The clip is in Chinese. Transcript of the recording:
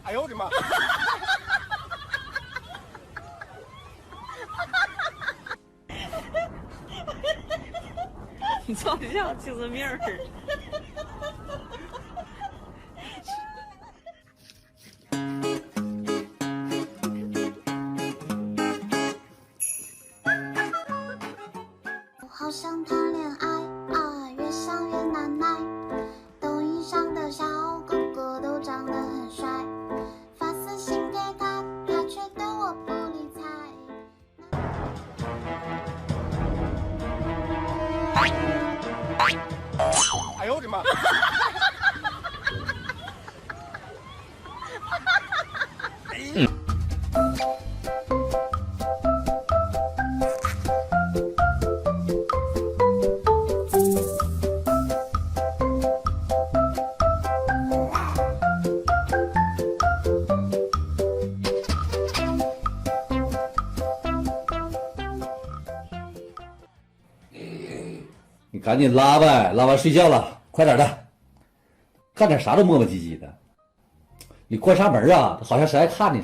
哎呦我的妈！你照相就是命儿。我好想谈恋爱啊，越想越难耐。抖音上的小哥哥都长得很帅，发私信给他，他却对我不理睬。哎呦我的妈！你赶紧拉呗，拉完睡觉了，快点的，干点啥都磨磨唧唧的。你关啥门啊？好像谁还看你。